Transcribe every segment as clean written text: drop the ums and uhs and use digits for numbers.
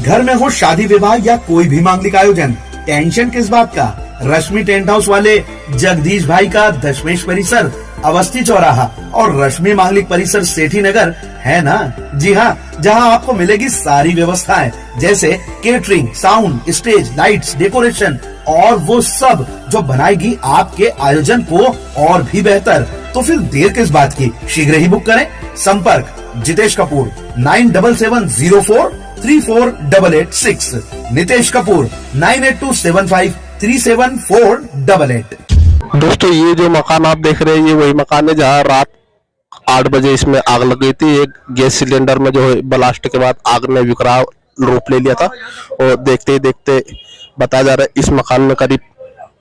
घर में हो शादी विवाह या कोई भी मांगलिक आयोजन, टेंशन किस बात का। रश्मि टेंट हाउस वाले जगदीश भाई का दशमेश परिसर, अवस्थी चौराहा और रश्मि मांगलिक परिसर सेठी नगर है ना। जी हाँ, जहाँ आपको मिलेगी सारी व्यवस्थाएं, जैसे catering, sound, stage, lights, decoration और वो सब जो बनाएगी आपके आयोजन को और भी बेहतर। तो फिर देर किस बात की, शीघ्र ही बुक करें। संपर्क जितेश कपूर 9770434886, नितेश कपूर 9827537488। दोस्तों, ये जो मकान आप देख रहे हैं, ये वही मकान है जहाँ रात 8 बजे इसमें आग लगी थी। एक गैस सिलेंडर में जो है ब्लास्ट के बाद आग ने विकराल रूप ले लिया था और देखते ही देखते बताया जा रहा है इस मकान में करीब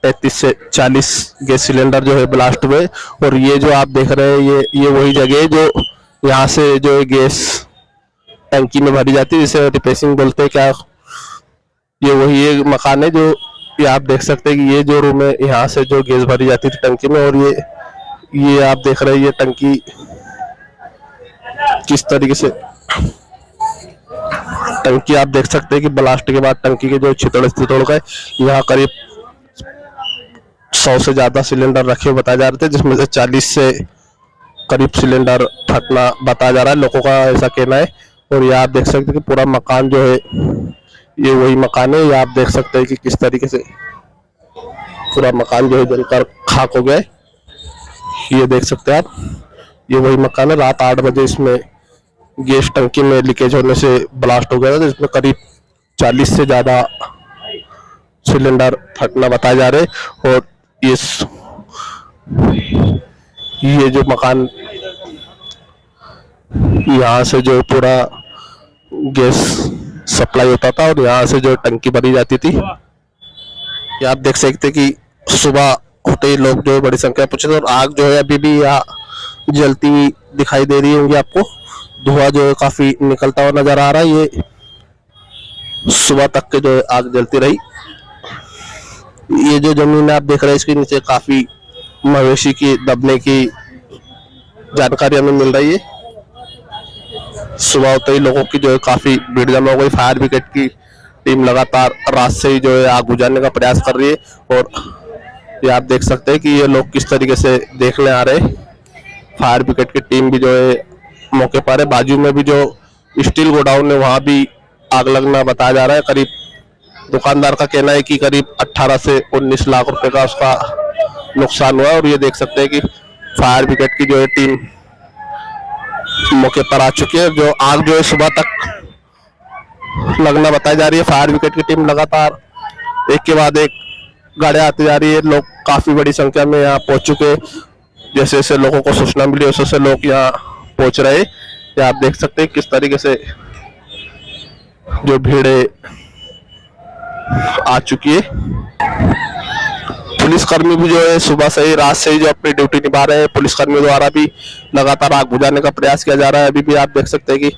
35 से 40 गैस सिलेंडर जो है ब्लास्ट हुए। और ये जो आप देख रहे हैं, ये वही जगह है जो यहाँ से जो है गैस टंकी में भरी जाती है, जिसे रिपेसिंग बोलते हैं क्या। ये वही एक मकान है जो ये आप देख सकते हैं कि ये जो रूम है, यहाँ से जो गैस भरी जाती थी टंकी में। और ये आप देख रहे हैं ये टंकी किस तरीके से, टंकी आप देख सकते हैं कि ब्लास्ट के बाद टंकी के जो छितड़ गए। यहाँ करीब 100 से ज्यादा सिलेंडर रखे हुए बताए जा रहे थे, जिसमें से 40 से करीब सिलेंडर फटना बताया जा रहा है, लोगों का ऐसा कहना है। और ये आप देख सकते हैं कि पूरा मकान जो है ये वही मकान है। ये आप देख सकते हैं कि किस तरीके से पूरा मकान जो है जलकर खाक हो गया है। ये देख सकते हैं आप, ये वही मकान है। रात 8 बजे इसमें गैस टंकी में लीकेज होने से ब्लास्ट हो गया था, जिसमें करीब 40 से ज्यादा सिलेंडर फटना बताए जा रहे। और ये जो मकान, यहाँ से जो पूरा गैस सप्लाई होता था और यहाँ से जो टंकी भरी जाती थी। ये आप देख सकते कि सुबह होते ही लोग जो है बड़ी संख्या में पहुंचे थे। और आग जो है अभी भी यहाँ जलती हुई दिखाई दे रही होंगी आपको, धुआं जो है काफी निकलता हुआ नजर आ रहा है। ये सुबह तक के जो है आग जलती रही। ये जो जमीन आप देख रहे हैं, इसके नीचे काफी मवेशी की दबने की जानकारी हमें मिल रही है। सुबह होते ही लोगों की जो है काफी भीड़ जमा हो गई। फायर ब्रिगेड की टीम लगातार रात से ही जो है आग बुझाने का प्रयास कर रही है। और ये आप देख सकते हैं कि ये लोग किस तरीके से देखने आ रहे हैं। फायर ब्रिगेड की टीम भी जो है मौके पर है। बाजू में भी जो स्टील गोडाउन है, वहां भी आग लगना बताया जा रहा है। करीब दुकानदार का कहना है कि करीब 18 से 19 लाख रुपए का उसका नुकसान हुआ। और ये देख सकते हैं कि फायर ब्रिगेड की जो है टीम मौके पर आ चुकी है। जो आग जो है सुबह तक लगना बताई जा रही है। फायर ब्रिगेड की टीम लगातार एक के बाद एक गाड़ियां आती जा रही है। लोग काफी बड़ी संख्या में यहाँ पहुंच चुके। जैसे जैसे लोगों को सूचना मिली वैसे वैसे लोग यहाँ पहुंच रहे। ये आप देख सकते हैं किस तरीके से जो भीड़ आ चुकी है। पुलिसकर्मी भी जो है सुबह से ही, रात से ही जो अपनी ड्यूटी निभा रहे हैं। पुलिसकर्मियों द्वारा भी लगातार आग बुझाने का प्रयास किया जा रहा है। अभी भी आप देख सकते हैं कि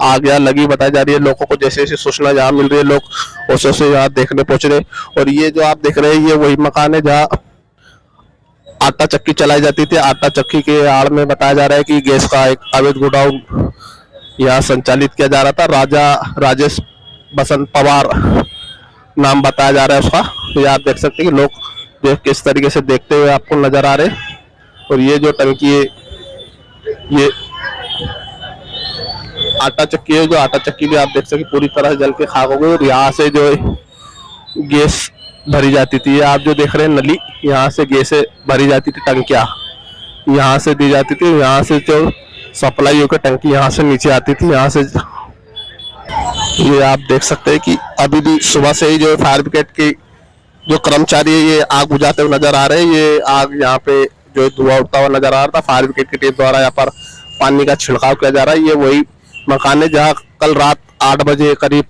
आग यहाँ लगी बताई जा रही है। लोगों को जैसे जैसे सूचना यहाँ मिल रही है, लोग वैसे वैसे यहाँ देखने पहुंच रहे। और ये जो आप देख रहे हैं, ये वही मकान है जहाँ आटा चक्की चलाई जाती थी। आटा चक्की के आड़ में बताया जा रहा है कि गैस का एक अवैध गोडाउन यहाँ संचालित किया जा रहा था। राजेश बसंत पवार नाम बताया जा रहा है उसका। ये आप देख सकते हैं कि लोग जो किस तरीके से देखते हुए आपको नजर आ रहे हैं। और ये जो टंकी है, ये आटा चक्की है। जो आटा चक्की भी आप देख सकते पूरी तरह से जल के खाक हो गई। और यहाँ से जो है गैस भरी जाती थी। आप जो देख रहे हैं नली, यहाँ से गैस भरी जाती थी। टंकियाँ यहाँ से दी जाती थी। यहाँ से जो सप्लाई होकर टंकी यहाँ से नीचे आती थी। यहाँ से ये आप देख सकते हैं कि अभी भी सुबह से ही जो फायर ब्रिगेड की जो कर्मचारी है ये आग बुझाते हुए नजर आ रहे हैं। ये आग यहाँ पे जो धुआं उठता हुआ नजर आ रहा था। फायर ब्रिगेड की टीम द्वारा यहाँ पर पानी का छिड़काव किया जा रहा है। ये वही मकान है जहाँ कल रात 8 बजे करीब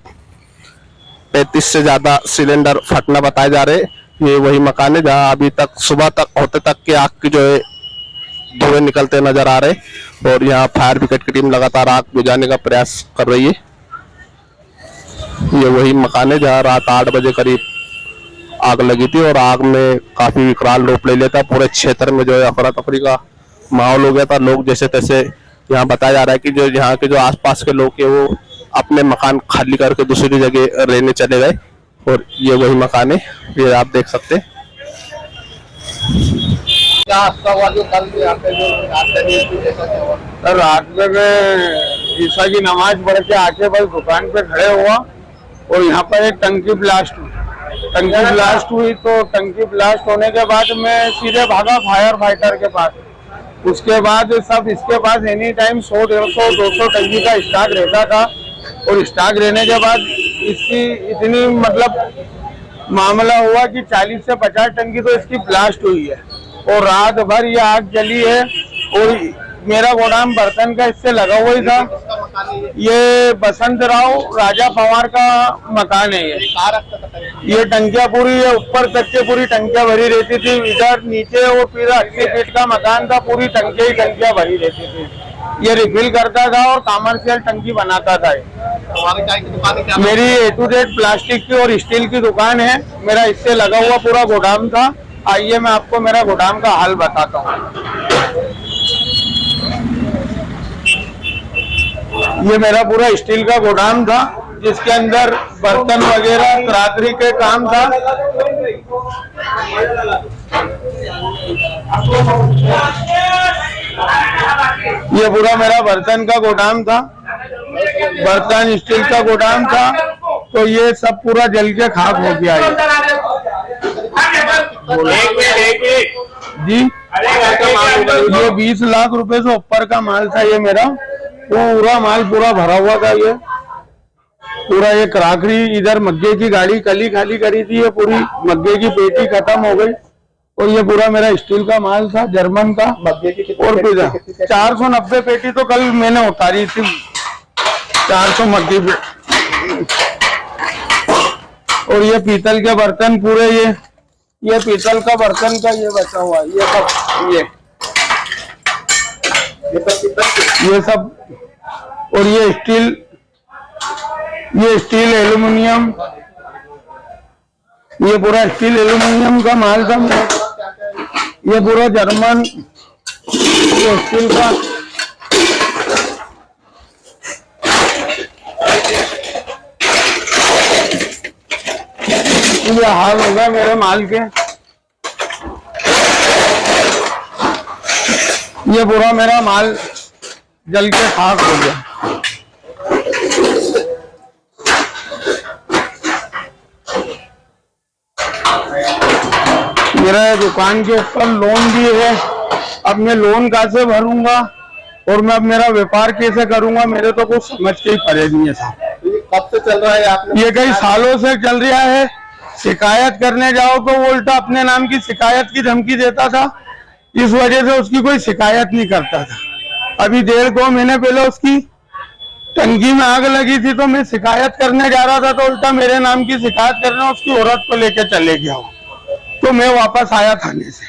35 से ज्यादा सिलेंडर फटना बताए जा रहे हैं। ये वही मकान है जहाँ अभी तक सुबह तक होते तक के आग की जो है धुएं निकलते नजर आ रहे। और यहाँ फायर ब्रिगेड की टीम लगातार आग बुझाने का प्रयास कर रही है। ये वही मकान है जहाँ रात 8 बजे करीब आग लगी थी और आग में काफी विकराल रूप ले लेता। पूरे क्षेत्र में जो है अफरा तफरी का माहौल हो गया था। लोग जैसे तैसे, यहाँ बताया जा रहा है कि जो यहाँ के जो आसपास के लोग हैं वो अपने मकान खाली करके दूसरी जगह रहने चले गए। और ये वही मकान है, ये आप देख सकते हैं। क्या हादसा हुआ जो कल यहाँ पे जो सर रात में मैं ईसा की नमाज पढ़ के आके बस दुकान पे खड़े हुआ और यहाँ पर एक टंकी ब्लास्ट हुई। तो टंकी ब्लास्ट होने के बाद मैं सीधे भागा फायर फाइटर के पास। उसके बाद सब इसके पास एनी टाइम 100, 150, 200 टंकी का स्टॉक रहता था। और स्टॉक रहने के बाद इसकी इतनी मतलब मामला हुआ कि 40 से 50 टंकी तो इसकी ब्लास्ट हुई है और रात भर ये आग जली है। और मेरा गोदाम बर्तन का इससे लगा हुआ ही था। ये बसंत राव राजा पवार का मकान है। ये टंकियां पूरी, ये ऊपर तक के पूरी टंकियां भरी रहती थी। इधर नीचे वो पूरा 80 फीट का मकान था, पूरी टंकियां भरी रहती थी। ये रिफिल करता था और कॉमर्शियल टंकी बनाता था। मेरी A to Z प्लास्टिक की और स्टील की दुकान है। मेरा इससे लगा हुआ पूरा गोदाम था। आइए मैं आपको मेरा गोदाम का हाल बताता हूँ। ये मेरा पूरा स्टील का गोदाम था जिसके अंदर बर्तन वगैरह क्राकरी के काम था। ये पूरा मेरा बर्तन का गोदाम था, बर्तन स्टील का गोदाम था। तो ये सब पूरा जल के खाक हो गया है जी। ये 20 लाख रुपए से ऊपर का माल था। ये मेरा पूरा माल पूरा भरा हुआ था। ये पूरा ये क्राकरी, इधर मग्गे की गाड़ी कल ही खाली करी थी। ये पूरी मग्गे की पेटी खत्म हो गई। और ये पूरा मेरा स्टील का माल था, जर्मन का। और 490 पेटी तो कल मैंने उतारी थी, 400 मग्गे पे। और ये पीतल के बर्तन पूरे, ये पीतल का बर्तन का ये बचा हुआ, ये सब ये सब। और ये स्टील एल्यूमिनियम, ये पूरा स्टील एल्यूमिनियम का माल था। ये पूरा जर्मन ये स्टील का। ये हाल होगा मेरे माल के। ये पूरा मेरा माल जल के खाक हो गया। मेरा दुकान के ऊपर लोन भी है। अब मैं लोन कैसे भरूंगा और मैं अब मेरा व्यापार कैसे करूंगा, मेरे तो कुछ समझ के ही परे नहीं है साहब। कब से चल रहा है आपने? ये कई सालों से चल रहा है। शिकायत करने जाओ तो वो उल्टा अपने नाम की शिकायत की धमकी देता था। इस वजह से उसकी कोई शिकायत नहीं करता था। अभी 1.5-2 महीने पहले उसकी टंकी में आग लगी थी तो मैं शिकायत करने जा रहा था तो उल्टा मेरे नाम की शिकायत करने उसकी औरत को लेके चले गया हो। तो मैं वापस आया थाने से।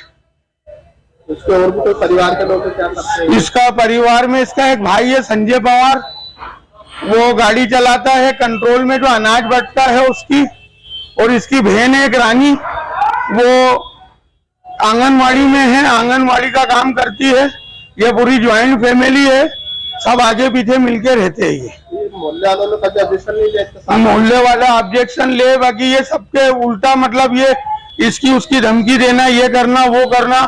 उसके और भी तो परिवार के लोग क्या करते हैं? इसका परिवार में इसका एक भाई है संजय पवार, वो गाड़ी चलाता है कंट्रोल में जो अनाज बटता है उसकी। और इसकी बहन है एक रानी, वो आंगनवाड़ी में है, आंगनवाड़ी का काम करती है। ये पूरी ज्वाइंट फैमिली है, सब आगे पीछे मिलके रहते हैं। ये मोहल्ले वालों ने कभी ऑब्जेक्शन नहीं लिया? मोहल्ले वाला ऑब्जेक्शन ले, बाकी ये सबके उल्टा मतलब ये इसकी उसकी धमकी देना, ये करना वो करना।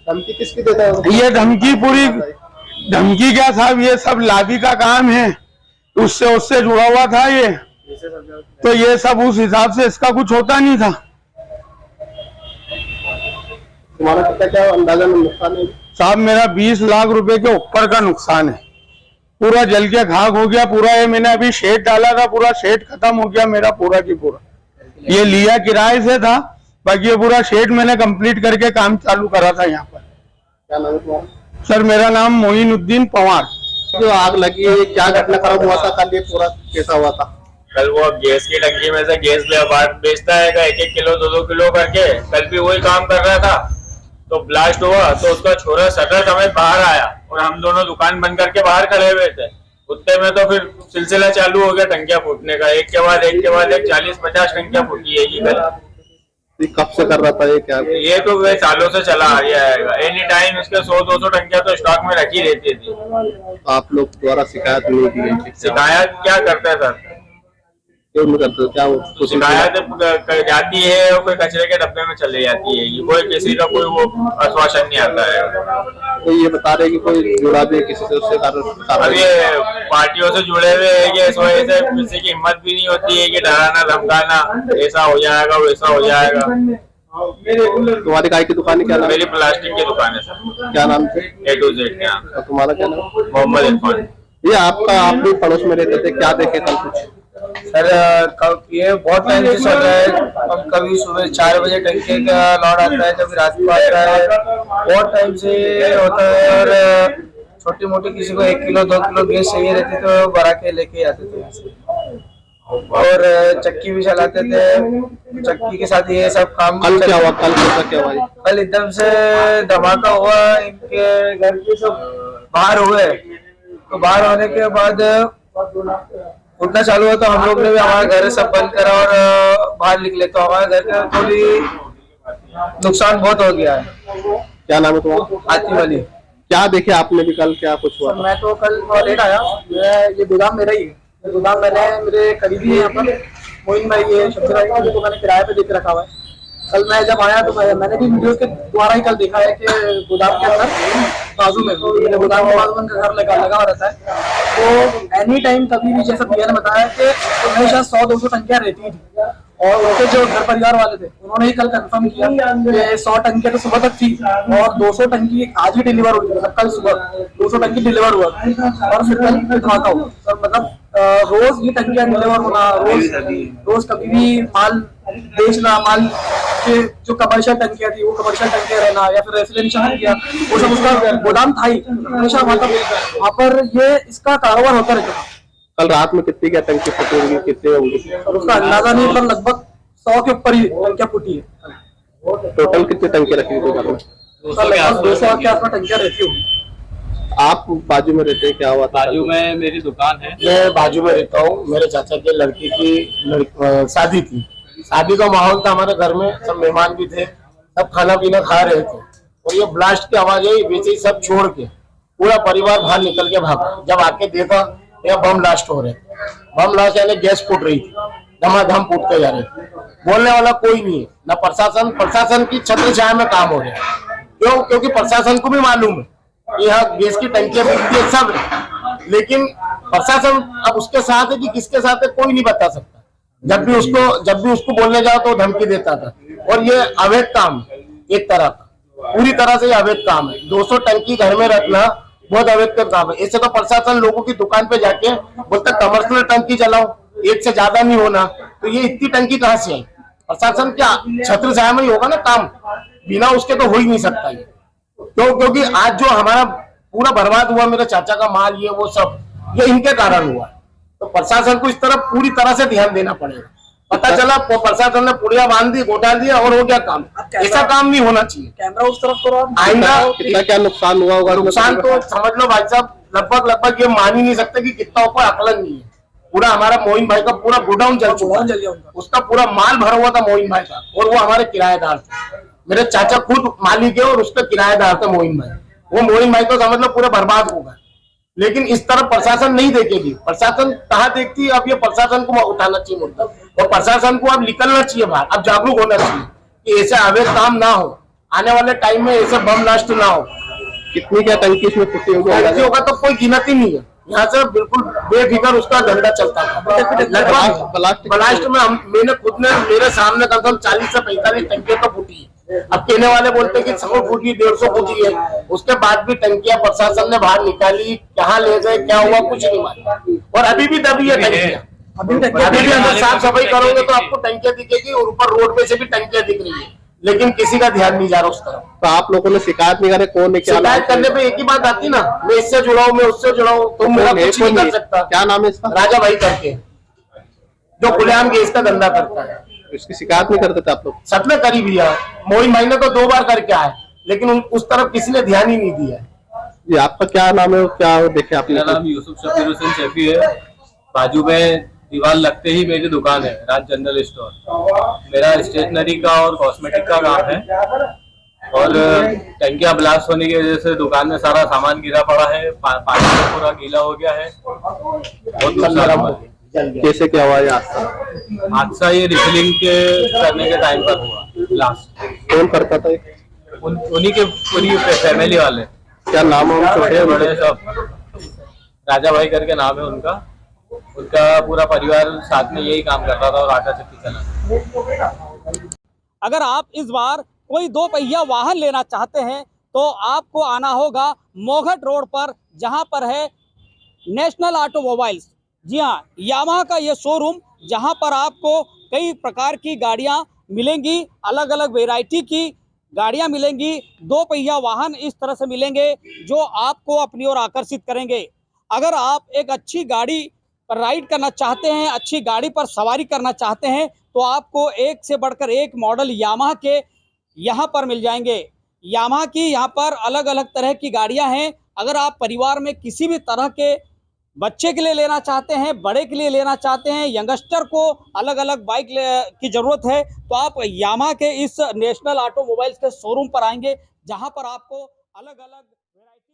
धमकी किसकी देता है? ये धमकी पूरी धमकी क्या साहब, ये सब लाभी का काम है, उससे जुड़ा हुआ था ये। तो ये सब उस हिसाब से इसका कुछ होता नहीं था। तुम्हारा कितना क्या अंदाजा में नुकसान है? साहब मेरा 20 लाख रुपए के ऊपर का नुकसान है। पूरा जल के खाक हो गया पूरा। ये मैंने अभी शेड डाला था, पूरा शेड खत्म हो गया मेरा पूरा की पूरा। ये लिया किराए से था, बाकी ये पूरा शेड मैंने कंप्लीट करके काम चालू करा था यहाँ पर। क्या नाम है तुम्हारा? सर मेरा नाम मोइनुद्दीन पवार। जो आग लगी है क्या घटनाक्रम हुआ था कल? ये पूरा कैसा हुआ था? कल वो गैस की टंकी में से गैस बेचता है 1-1 किलो 2-2 किलो करके। कल भी वही काम कर रहा था तो ब्लास्ट हुआ तो उसका छोरा शटर समेत बाहर आया और हम दोनों दुकान बंद करके बाहर खड़े हुए थे। उतने में तो फिर सिलसिला चालू हो गया टंकियां फूटने का, एक के बाद एक 40-50 टंकियां फूटी है ये कल। ये कब से कर रहा था ये, क्या? ये तो वे सालों से चला आ रहा है। एनी टाइम इसके 100-200 टंकियां तो स्टॉक में रखी रहती थी। तो आप लोग द्वारा शिकायत नहीं की गई? शिकायत क्या करते हैं सर, क्यों नहीं करते? क्या वो शिकायत जाती है और कोई कचरे के डब्बे में चले जाती है, ये कोई किसी का कोई वो आश्वासन नहीं आता है। तो ये बता रहे कि कोई जुड़ा भी है किसी से, उससे अब ये पार्टियों से जुड़े हुए हैं कि इस वजह से किसी की हिम्मत भी नहीं होती है कि डराना धमकाना, ऐसा हो जाएगा वैसा हो जाएगा। तुम्हारी गाय की दुकान है, क्या नाम? मेरी प्लास्टिक की दुकान है सर। क्या नाम से? A to Z क्या? और तुम्हारा क्या नाम? मोहम्मद इरफान। ये आपका, आप भी पड़ोस में रहते थे, क्या देखे कल कुछ? सर ये बहुत टाइम से चल रहा है। कभी सुबह 4 बजे टंकी का लॉट आता है, कभी रात को आता है, बहुत टाइम से होता है। और छोटी मोटी किसी को 1 किलो 2 किलो गैस चाहिए रहती तो भरा के लेके आते थे यहाँ से। और चक्की भी चलाते थे, चक्की के साथ ये सब काम। कल क्या हुआ? कल क्या हुआ? कल एकदम से धमाका हुआ, इनके घर के सब बाहर हुए। तो बाहर होने के बाद उठना चालू हुआ, तो हम लोग ने भी हमारा घर सब बंद करा और बाहर निकले। तो हमारे घर का थोड़ी नुकसान बहुत हो गया है। क्या नाम है तुम्हारा? आती वाली। क्या देखे आपने भी कल, क्या कुछ हुआ? मैं तो कल लेट आया। ये गोदाम मेरा ही है। ये गोदाम मैंने मेरे करीबी है यहाँ पर मोइन भाई है, शब्द भाई, जिनको मैंने किराए पे देके रखा हुआ है। कल मैं जब आया तो मैंने भी वीडियो के द्वारा ही कल देखा है कि गोदाम के अंदर बाजू में, मेरे गोदाम के बाजू में उनका घर लगा हुआ रहता है। तो एनी टाइम कभी भी, जैसा भैया ने बताया कि हमेशा 100-200 टंकियां रहती थी। और उनके जो घर परिवार वाले थे उन्होंने ही कल कंफर्म किया कि 100 टंकियां तो सुबह तक थी और 200 टंकी आज ही डिलीवर हुई। मतलब कल सुबह 200 टंकी डिलीवर हुआ और फिर कल धमाका हुआ। और मतलब रोज ये टंकियां डिलीवर होना, रोज कभी भी माल बेचना, माल के जो कमर्शियल टंकियां थी वो कमर्शियल टंकियां रहना, या फिर रेसिडेंशियल टंकियां, वो सब उसका गोदाम था ही हमेशा। मतलब वहाँ पर ये इसका कारोबार होता रहता था। कल रात में कितनी क्या टंकी फटी होंगी, कितने होंगे? और उसका अंदाजा नहीं, पर लगभग 100 के ऊपर ही टंकियां फूटी है। टोटल कितनी टंकी रखी हुई घर में? उसका लगभग 200 के आसपास टंकियां रहती होगी। आप बाजू में रहते हैं, क्या हुआ? बाजू में मेरी दुकान है। मैं बाजू में रहता हूँ। मेरे चाचा के लड़की की शादी थी। शादी का माहौल था हमारे घर में, सब मेहमान भी थे, सब खाना पीना खा रहे थे। और ये ब्लास्ट की आवाज आई, वैसे ही सब छोड़ के पूरा परिवार बाहर निकल के भागा। जब आके देखा यह बम ब्लास्ट हो रहे, बम ब्लास्ट यानी गैस फूट रही थी, धमाधम फूटते जा रहे थे। बोलने वाला कोई नहीं है, न प्रशासन की छत्र छाया में काम हो रहा है। क्यों? क्योंकि प्रशासन को भी मालूम है यहाँ गैस की टंकियां बिकती है सब है, लेकिन प्रशासन अब उसके साथ है कि किसके साथ है कोई नहीं बता सकता। जब भी उसको बोलने जाओ तो धमकी देता था। और ये अवैध काम एक तरह का, पूरी तरह से ये अवैध काम है। 200 टंकी घर में रखना बहुत अवैध का काम है। ऐसे तो प्रशासन लोगों की दुकान पे जाके बोलता कमर्शियल टंकी चलाओ, एक से ज्यादा नहीं होना। तो ये इतनी टंकी कहाँ से आई? प्रशासन क्या छत्र छाया में ही होगा ना काम, बिना उसके तो हो ही नहीं सकता ये। क्योंकि आज जो हमारा पूरा बर्बाद हुआ, मेरे चाचा का माल, ये वो सब, ये इनके कारण हुआ। तो प्रशासन को इस तरफ पूरी तरह से ध्यान देना पड़ेगा। पता चला प्रशासन ने पुड़िया बांध दी, गोटा दिया और हो गया काम। ऐसा काम नहीं होना चाहिए। कैमरा उस तरफ करो। आइंदा कितना क्या नुकसान हुआ होगा? नुकसान तो समझ लो भाई साहब, लगभग ये मान ही नहीं सकते कि कितना ऊपर आकलन नहीं है। पूरा हमारा मोइन भाई का पूरा गोडाउन जल चुका है, उसका पूरा माल भरा हुआ था मोइन भाई का, और वो हमारे किराएदार थे। मेरे चाचा खुद मालिक है और उसके किराएदार थे मोइन भाई। वो मोइन भाई तो समझ लो पूरा बर्बाद होगा। लेकिन इस तरफ प्रशासन नहीं देखेगी। प्रशासन कहाँ देखती है? अब ये प्रशासन को उठाना चाहिए मुद्दा, और प्रशासन को अब निकलना चाहिए बाहर, अब जागरूक होना चाहिए कि ऐसे अवैध काम ना हो, आने वाले टाइम में ऐसे बम ब्लास्ट ना हो। कितनी क्या टंकी इसमें फटी होगी? होगा तो कोई गिनती नहीं है। यहाँ से बिल्कुल बेफिक्र उसका धंधा चलता था। ब्लास्ट में मैंने खुद ने मेरे सामने कम से कम 40 से 45 टंकियां तो फूटी है। अब कहने वाले बोलते कि 100 फूटी 150 फूटी है, उसके बाद भी टंकियां प्रशासन ने बाहर निकाली, कहाँ ले गए क्या हुआ कुछ नहीं मालूम। और अभी भी दबी है टंकियां। अभी भी अंदर साफ सफाई करोगे तो आपको टंकियां दिखेगी, और ऊपर रोड पे से भी टंकियां दिख रही है, लेकिन किसी का ध्यान नहीं जा रहा उस तरफ। तो आप लोगों ने शिकायत नहीं करे? कौन है? क्या शिकायत करने पे एक ही बात आती ना, मैं इससे जुड़ा हूँ, मैं उससे जुड़ा हूँ, तो मेरा कुछ नहीं कर सकता। क्या नाम है इसका? राजा भाई करके, जो खुलेआम गैस का धंधा करता है। इसकी शिकायत नहीं करते थे आप लोग? सच में करी भी है। मोइन भाई ने तो 2 बार करके आए, लेकिन उस तरफ किसी ने ध्यान ही नहीं दिया। ये आपका क्या नाम है? क्या देखे आपने? मेरा नाम यूसुफ शफीर हुसैन शफी है। बाजू में दीवार लगते ही मेरी दुकान है, राज जनरल स्टोर। मेरा स्टेशनरी का और कॉस्मेटिक का काम है। और टंकियां ब्लास्ट होने की वजह से दुकान में सारा सामान गिरा पड़ा है, पानी में पूरा गीला हो गया है। बहुत नुकसान हुआ है। कैसे क्या हुआ ये हादसा? हादसा ये रिफिलिंग के करने के टाइम पर हुआ ब्लास्ट। कौन करता था ये? उन्हीं के पूरी फैमिली वाले, क्या नाम है उनका? छोटे बड़े सब। राजा भाई करके नाम है उनका। उनका पूरा परिवार साथ में यही काम कर रहा था और आटा चक्की चला। अगर आप इस बार कोई 2 पहिया वाहन लेना चाहते हैं तो आपको आना होगा मोघट रोड पर, जहां पर है नेशनल ऑटोमोबाइल्स। जी हाँ, यामाहा का ये शोरूम, जहां पर आपको कई प्रकार की गाड़ियां मिलेंगी, अलग अलग वैरायटी की गाड़ियां मिलेंगी। 2 पहिया वाहन इस तरह से मिलेंगे जो आपको अपनी ओर आकर्षित करेंगे। अगर आप एक अच्छी गाड़ी पर राइड करना चाहते हैं, अच्छी गाड़ी पर सवारी करना चाहते हैं, तो आपको एक से बढ़कर एक मॉडल यामाहा के यहाँ पर मिल जाएंगे। यामाहा की यहाँ पर अलग अलग तरह की गाड़ियाँ हैं। अगर आप परिवार में किसी भी तरह के बच्चे के लिए लेना चाहते हैं, बड़े के लिए लेना चाहते हैं, यंगस्टर को अलग अलग बाइक की ज़रूरत है, तो आप यामाहा के इस नेशनल ऑटोमोबाइल्स के शोरूम पर आएंगे, जहाँ पर आपको अलग अलग वैरायटी